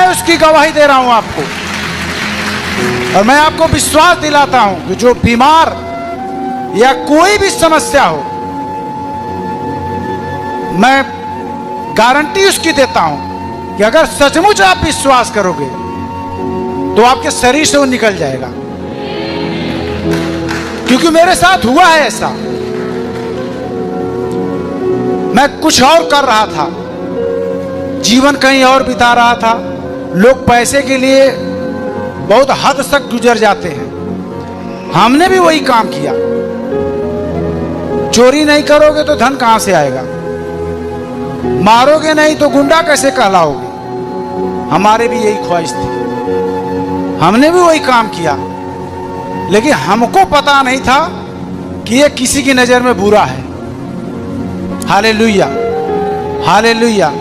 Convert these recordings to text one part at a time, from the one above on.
मैं उसकी गवाही दे रहा हूं आपको। और मैं आपको विश्वास दिलाता हूं कि जो बीमार या कोई भी समस्या हो, मैं गारंटी उसकी देता हूं कि अगर सचमुच आप विश्वास करोगे तो आपके शरीर से वो निकल जाएगा। क्योंकि मेरे साथ हुआ है ऐसा। मैं कुछ और कर रहा था, जीवन कहीं और बिता रहा था। लोग पैसे के लिए बहुत हद तक गुजर जाते हैं, हमने भी वही काम किया। चोरी नहीं करोगे तो धन कहां से आएगा, मारोगे नहीं तो गुंडा कैसे कहलाओगे। हमारे भी यही ख्वाहिश थी, हमने भी वही काम किया, लेकिन हमको पता नहीं था कि ये किसी की नजर में बुरा है। Hallelujah, hallelujah.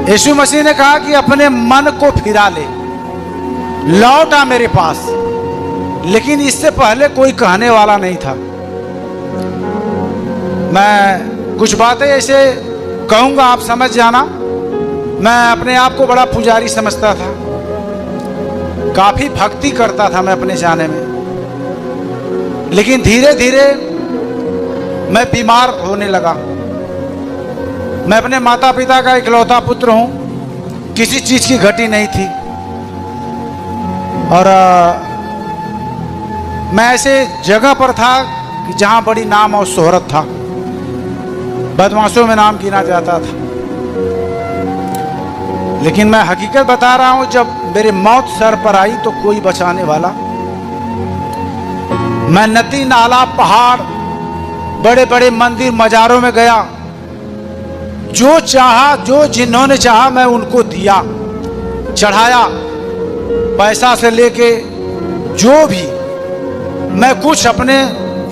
यीशु मसीह ने कहा कि अपने मन को फिरा ले, लौट आ मेरे पास। लेकिन इससे पहले कोई कहने वाला नहीं था। मैं कुछ बातें ऐसे कहूंगा, आप समझ जाना। मैं अपने आप को बड़ा पुजारी समझता था, काफी भक्ति करता था मैं अपने जाने में। लेकिन धीरे धीरे मैं बीमार होने लगा। मैं अपने माता पिता का इकलौता पुत्र हूं, किसी चीज की घटी नहीं थी। और मैं ऐसे जगह पर था कि जहां बड़ी नाम और शोहरत था, बदमाशों में नाम गिना जाता था। लेकिन मैं हकीकत बता रहा हूं, जब मेरी मौत सर पर आई तो कोई बचाने वाला। मैं नदी नाला पहाड़ बड़े बड़े मंदिर मजारों में गया, जो चाहा, जो जिन्होंने चाहा मैं उनको दिया, चढ़ाया, पैसा से लेके जो भी। मैं कुछ अपने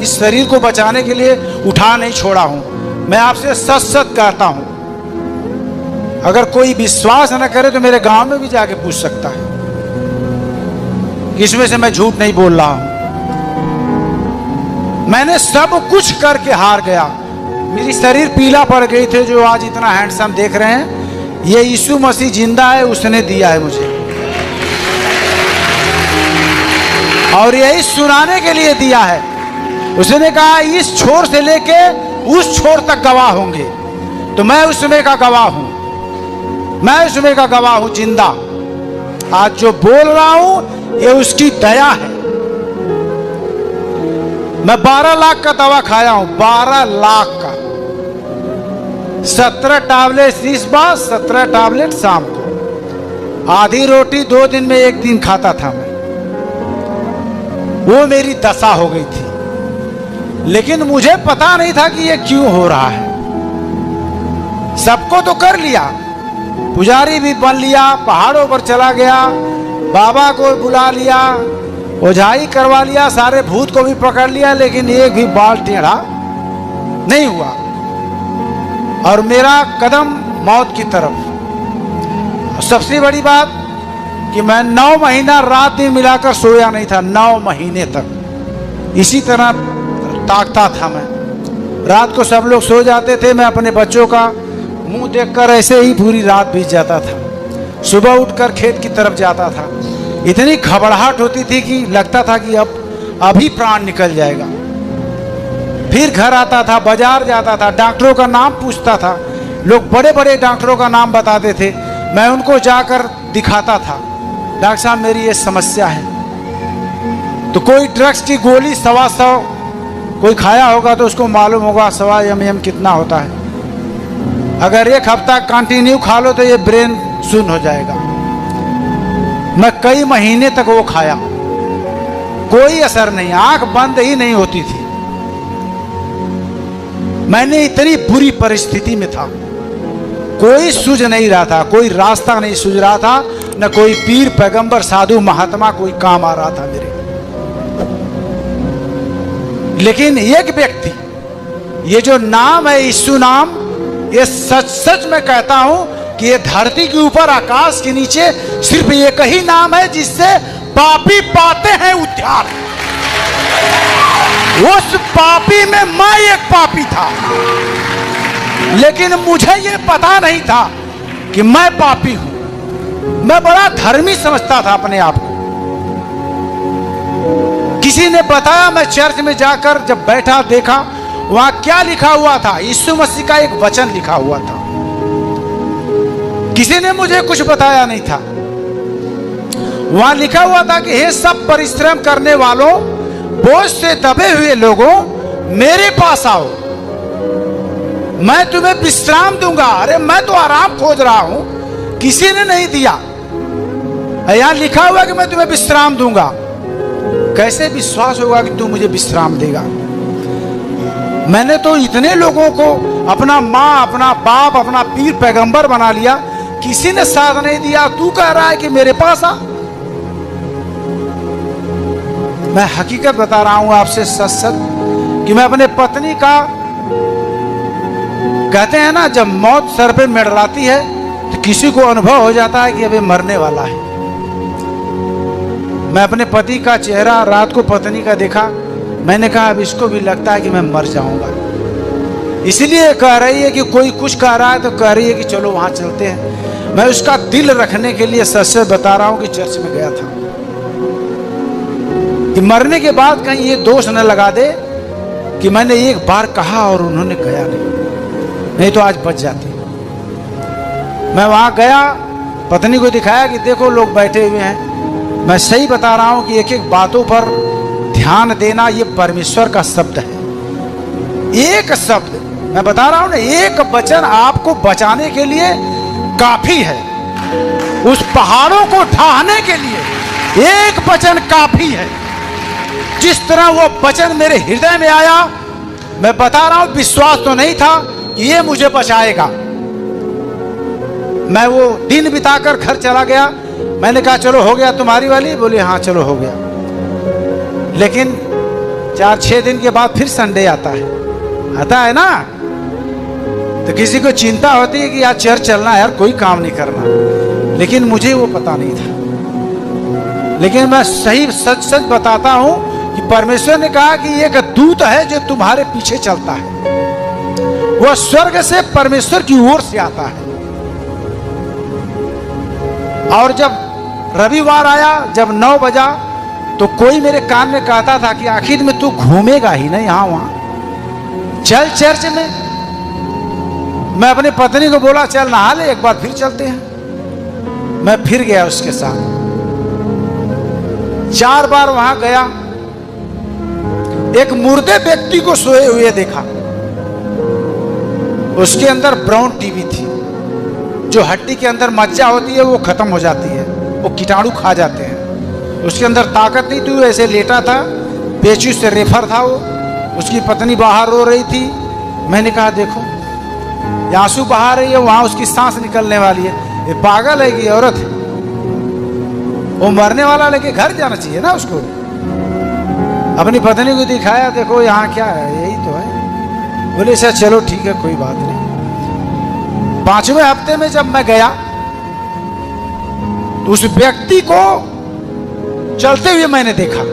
इस शरीर को बचाने के लिए उठा नहीं छोड़ा हूं। मैं आपसे सच सच कहता हूं, अगर कोई विश्वास न करे तो मेरे गांव में भी जाके पूछ सकता है, इसमें से मैं झूठ नहीं बोल रहा हूं। मैंने सब कुछ करके हार गया। मेरी शरीर पीला पड़ गई थे, जो आज इतना हैंडसम देख रहे हैं, ये यीशु मसीह जिंदा है, उसने दिया है मुझे, और यही सुनाने के लिए दिया है। उसने कहा इस छोर से लेके उस छोर तक गवाह होंगे, तो मैं उसमें का गवाह हूं, मैं उसमें का गवाह हूं जिंदा। आज जो बोल रहा हूं ये उसकी दया है। मैं 12 लाख का दवा खाया हूं, 12 लाख का। 17 टैबलेट इस बार, 17 टैबलेट शाम को। आधी रोटी 2 दिन में 1 दिन खाता था मैं। वो मेरी दशा हो गई थी, लेकिन मुझे पता नहीं था कि ये क्यों हो रहा है। सबको तो कर लिया, पुजारी भी बन लिया, पहाड़ों पर चला गया, बाबा को बुला लिया, ओझाई करवा लिया, सारे भूत को भी पकड़ लिया, लेकिन एक भी बाल टेढ़ा नहीं हुआ। और मेरा कदम मौत की तरफ। सबसे बड़ी बात कि मैं 9 महीना रात दिन मिलाकर सोया नहीं था, 9 महीने तक इसी तरह ताकता था मैं। रात को सब लोग सो जाते थे, मैं अपने बच्चों का मुंह देखकर ऐसे ही पूरी रात बीत जाता था। सुबह उठकर खेत की तरफ जाता था। इतनी घबराहट होती थी कि लगता था कि अब अभी प्राण निकल जाएगा। फिर घर आता था, बाजार जाता था, डॉक्टरों का नाम पूछता था। लोग बड़े बड़े डॉक्टरों का नाम बताते थे, मैं उनको जाकर दिखाता था, डॉक्टर साहब मेरी ये समस्या है। तो कोई ड्रग्स की गोली 125 कोई खाया होगा तो उसको मालूम होगा 125 ml कितना होता है। अगर 1 हफ्ता कंटिन्यू खा लो तो ये ब्रेन सुन्न हो जाएगा। मैं कई महीने तक वो खाया, कोई असर नहीं, आंख बंद ही नहीं होती थी। मैंने इतनी बुरी परिस्थिति में था, कोई सूझ नहीं रहा था, कोई रास्ता नहीं सूझ रहा था, न कोई पीर पैगंबर साधु महात्मा कोई काम आ रहा था मेरे। लेकिन एक व्यक्ति, ये जो नाम है यीशु नाम, ये सच सच मैं कहता हूं कि ये धरती के ऊपर आकाश के नीचे सिर्फ एक ही नाम है जिससे पापी पाते हैं उद्धार। उस पापी में मैं एक पापी था, लेकिन मुझे ये पता नहीं था कि मैं पापी हूं। मैं बड़ा धर्मी समझता था अपने आप को। किसी ने बताया, मैं चर्च में जाकर जब बैठा देखा वहां क्या लिखा हुआ था, यीशु मसीह का एक वचन लिखा हुआ था। किसी ने मुझे कुछ बताया नहीं था। वहां लिखा हुआ था कि हे सब परिश्रम करने वालों, बोझ से दबे हुए लोगों, मेरे पास आओ, मैं तुम्हें विश्राम दूंगा। अरे मैं तो आराम खोज रहा हूं, किसी ने नहीं दिया। यहां लिखा हुआ कि मैं तुम्हें विश्राम दूंगा। कैसे विश्वास होगा कि तू मुझे विश्राम देगा? मैंने तो इतने लोगों को अपना माँ, अपना बाप, अपना पीर पैगंबर बना लिया, किसी ने साथ नहीं दिया। तू कह रहा है कि मेरे पास आ। मैं हकीकत बता रहा हूं आपसे, सच सच, कि मैं अपने पत्नी का, कहते हैं ना जब मौत सर पे मंडराती है तो किसी को अनुभव हो जाता है कि अबे मरने वाला है। मैं अपने पति का चेहरा रात को पत्नी का देखा, मैंने कहा अब इसको भी लगता है कि मैं मर जाऊंगा। इसलिए कह रही है कि कोई कुछ कह रहा है तो कह रही है कि चलो वहां चलते हैं। मैं उसका दिल रखने के लिए सच से बता रहा हूं कि चर्च में गया था कि मरने के बाद कहीं ये दोष न लगा दे कि मैंने एक बार कहा और उन्होंने कहा नहीं तो आज बच जाती। मैं वहां गया, पत्नी को दिखाया कि देखो लोग बैठे हुए हैं। मैं सही बता रहा हूं कि एक एक बातों पर ध्यान देना ये परमेश्वर का शब्द है। एक शब्द मैं बता रहा हूं ना, एक वचन आपको बचाने के लिए काफी है। उस पहाड़ों को ढाने के लिए एक वचन काफी है। जिस तरह वो वचन मेरे हृदय में आया, मैं बता रहा हूं विश्वास तो नहीं था कि ये मुझे बचाएगा। मैं वो दिन बिताकर घर चला गया। मैंने कहा चलो हो गया तुम्हारी वाली? बोली हाँ चलो हो गया। लेकिन 4-6 दिन के बाद फिर संडे आता है ना, तो किसी को चिंता होती है कि यार चर्च चलना है, यार कोई काम नहीं करना। लेकिन मुझे वो पता नहीं था। लेकिन मैं सही सच सच बताता हूं कि परमेश्वर ने कहा कि एक दूत है जो तुम्हारे पीछे चलता है। वह स्वर्ग से परमेश्वर की ओर से आता है। और जब रविवार आया, जब 9 बजा, तो कोई मेरे कान में कहता था कि आखिर में तू घूमेगा ही नहीं यहां वहां, चल चर्च में। मैं अपनी पत्नी को बोला चल नहा ले, एक बार फिर चलते हैं। मैं फिर गया उसके साथ। 4 बार वहां गया। एक मुर्दे व्यक्ति को सोए हुए देखा। उसके अंदर ब्राउन टीबी थी। जो हड्डी के अंदर मज्जा होती है वो खत्म हो जाती है, वो कीटाणु खा जाते हैं। उसके अंदर ताकत नहीं थी, ऐसे लेटा था, पेची से रेफर था वो। उसकी पत्नी बाहर रो रही थी। मैंने कहा देखो ये आंसू बहा रही है, वहां उसकी सांस निकलने वाली है। ये पागल है कि औरत है? वो मरने वाला लेके घर जाना चाहिए ना उसको। अपनी पत्नी को दिखाया, देखो यहाँ क्या है, यही तो है। बोले सर चलो ठीक है कोई बात नहीं। 5वें हफ्ते में जब मैं गया तो उस व्यक्ति को चलते हुए मैंने देखा।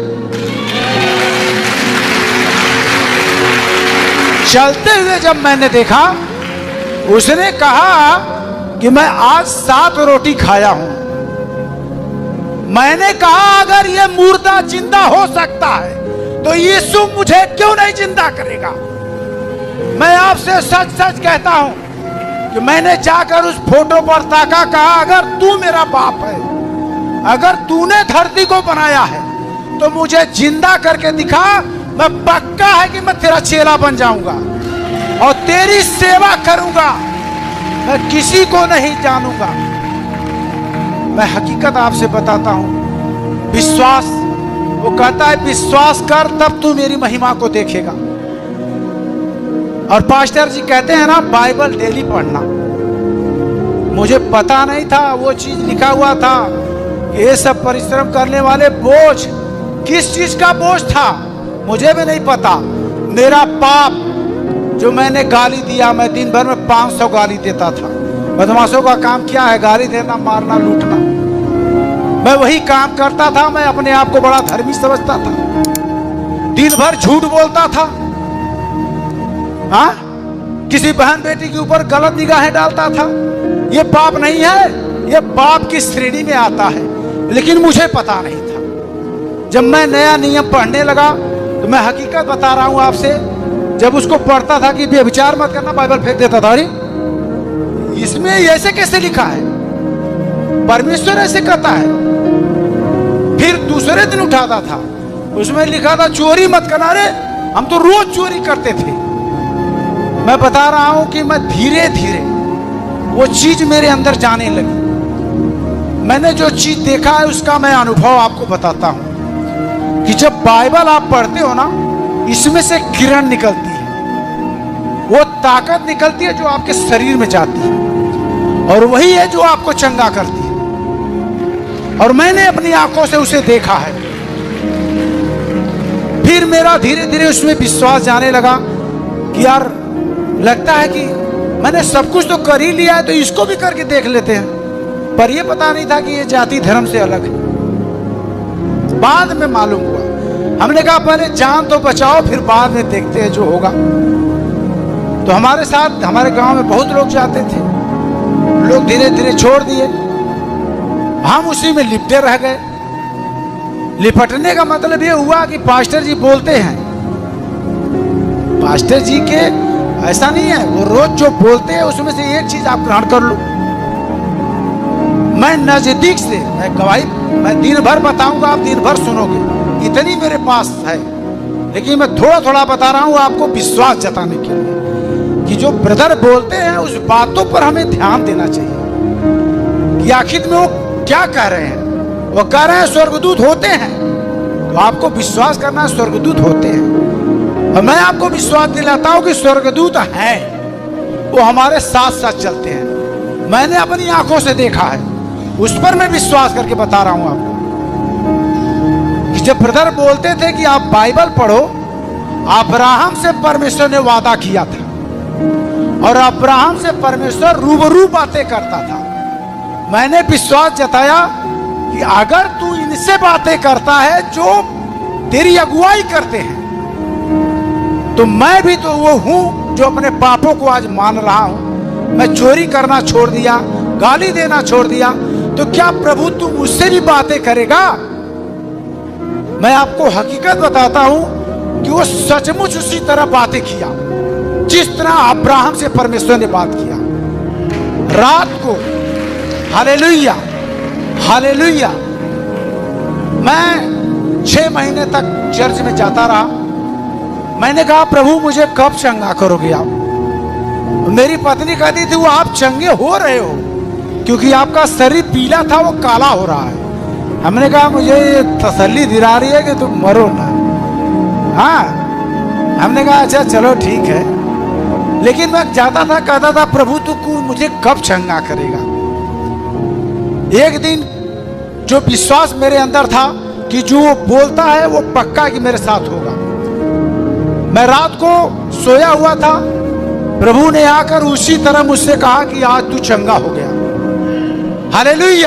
चलते हुए जब मैंने देखा, उसने कहा कि मैं आज 7 रोटी खाया हूं। मैंने कहा अगर ये मुर्दा जिंदा हो सकता है तो यीशु मुझे क्यों नहीं जिंदा करेगा? मैं आपसे सच सच कहता हूं कि मैंने जाकर उस फोटो पर ताका, कहा अगर तू मेरा बाप है, अगर तूने धरती को बनाया है तो मुझे जिंदा करके दिखा। मैं पक्का है कि मैं तेरा चेला बन जाऊंगा और तेरी सेवा करूंगा। मैं किसी को नहीं जानूंगा। मैं हकीकत आपसे बताता हूं। विश्वास, वो कहता है विश्वास कर तब तू मेरी महिमा को देखेगा। और पास्टर जी कहते हैं ना बाइबल डेली पढ़ना। मुझे पता नहीं था वो चीज लिखा हुआ था, ये सब परिश्रम करने वाले बोझ, किस चीज का बोझ था मुझे भी नहीं पता। मेरा पाप जो मैंने गाली दिया, मैं दिन भर में 500 गाली देता था। बदमाशों का काम क्या है? गाली देना, मारना, लूटना। मैं वही काम करता था। मैं अपने आप को बड़ा धर्मी समझता था। दिन भर झूठ बोलता था। हाँ, किसी बहन बेटी के ऊपर गलत निगाहें डालता था। ये पाप नहीं है, ये पाप की श्रेणी में आता है। लेकिन मुझे पता नहीं था। जब मैं नया नियम पढ़ने लगा तो मैं हकीकत बता रहा हूं आपसे, जब उसको पढ़ता था कि व्यभिचार मत करना, बाइबल फेंक देता था। अरे इसमें ऐसे कैसे लिखा है? परमेश्वर ऐसे कहता है। फिर दूसरे दिन उठाता था, उसमें लिखा था चोरी मत करना। अरे हम तो रोज चोरी करते थे। मैं बता रहा हूं कि मैं धीरे धीरे वो चीज मेरे अंदर जाने लगी। मैंने जो चीज देखा है उसका मैं अनुभव आपको बताता हूं कि जब बाइबल आप पढ़ते हो ना, इसमें से किरण निकलती है, वो ताकत निकलती है जो आपके शरीर में जाती है, और वही है जो आपको चंगा करती है। और मैंने अपनी आंखों से उसे देखा है। फिर मेरा धीरे धीरे उसमें विश्वास जाने लगा कि यार लगता है कि मैंने सब कुछ तो कर ही लिया है, तो इसको भी करके देख लेते हैं। पर यह पता नहीं था कि ये जाति धर्म से अलग है। बाद में मालूम हुआ। हमने कहा पहले जान तो बचाओ, फिर बाद में देखते हैं जो होगा। तो हमारे साथ हमारे गांव में बहुत लोग जाते थे, लोग धीरे धीरे छोड़ दिए, हम उसी में लिपटे रह गए। लिपटने का मतलब ये हुआ कि पास्टर जी बोलते हैं, पास्टर जी के ऐसा नहीं है, वो रोज जो बोलते हैं उसमें से एक चीज आप ग्रहण कर लो। मैं नजदीक से मैं गवाही मैं दिन भर बताऊंगा, आप दिन भर सुनोगे, इतनी मेरे पास है। लेकिन मैं थोड़ा थोड़ा बता रहा हूं आपको विश्वास जताने के लिए कि जो ब्रदर बोलते हैं उस बातों पर हमें ध्यान देना चाहिए कि आखिर में वो क्या कह रहे हैं। वो कह रहे हैं स्वर्गदूत होते हैं, तो आपको विश्वास करना स्वर्गदूत होते हैं। और मैं आपको विश्वास दिलाता हूं कि स्वर्गदूत हैं, वो हमारे साथ साथ चलते हैं। मैंने अपनी आंखों से देखा है, उस पर मैं विश्वास करके बता रहा हूं आपको कि जब ब्रदर बोलते थे कि आप बाइबल पढ़ो, अब्राहम से परमेश्वर ने वादा किया था और अब्राहम से परमेश्वर रूबरू बातें करता था। मैंने विश्वास जताया कि अगर तू इनसे बातें करता है जो तेरी अगुवाई करते हैं, तो मैं भी तो वो हूं जो अपने पापों को आज मान रहा हूं। मैं चोरी करना छोड़ दिया, गाली देना छोड़ दिया, तो क्या प्रभु तू मुझसे भी बातें करेगा? मैं आपको हकीकत बताता हूं कि वो सचमुच उसी तरह बातें किया जिस तरह अब्राहम से परमेश्वर ने बात किया। रात को हालेलुया हालेलुया, मैं 6 महीने तक चर्च में जाता रहा। मैंने कहा प्रभु मुझे कब चंगा करोगे आप? मेरी पत्नी कहती थी वो आप चंगे हो रहे हो क्योंकि आपका शरीर पीला था, वो काला हो रहा है। हमने कहा मुझे ये तसल्ली दिला रही है कि तुम मरो ना। हाँ, हमने कहा अच्छा चलो ठीक है। लेकिन मैं जाता था, कहता था प्रभु तू मुझे कब चंगा करेगा? एक दिन जो विश्वास मेरे अंदर था कि जो वो बोलता है वो पक्का कि मेरे साथ होगा। मैं रात को सोया हुआ था, प्रभु ने आकर उसी तरह मुझसे कहा कि आज तू चंगा हो गया। हालेलुया।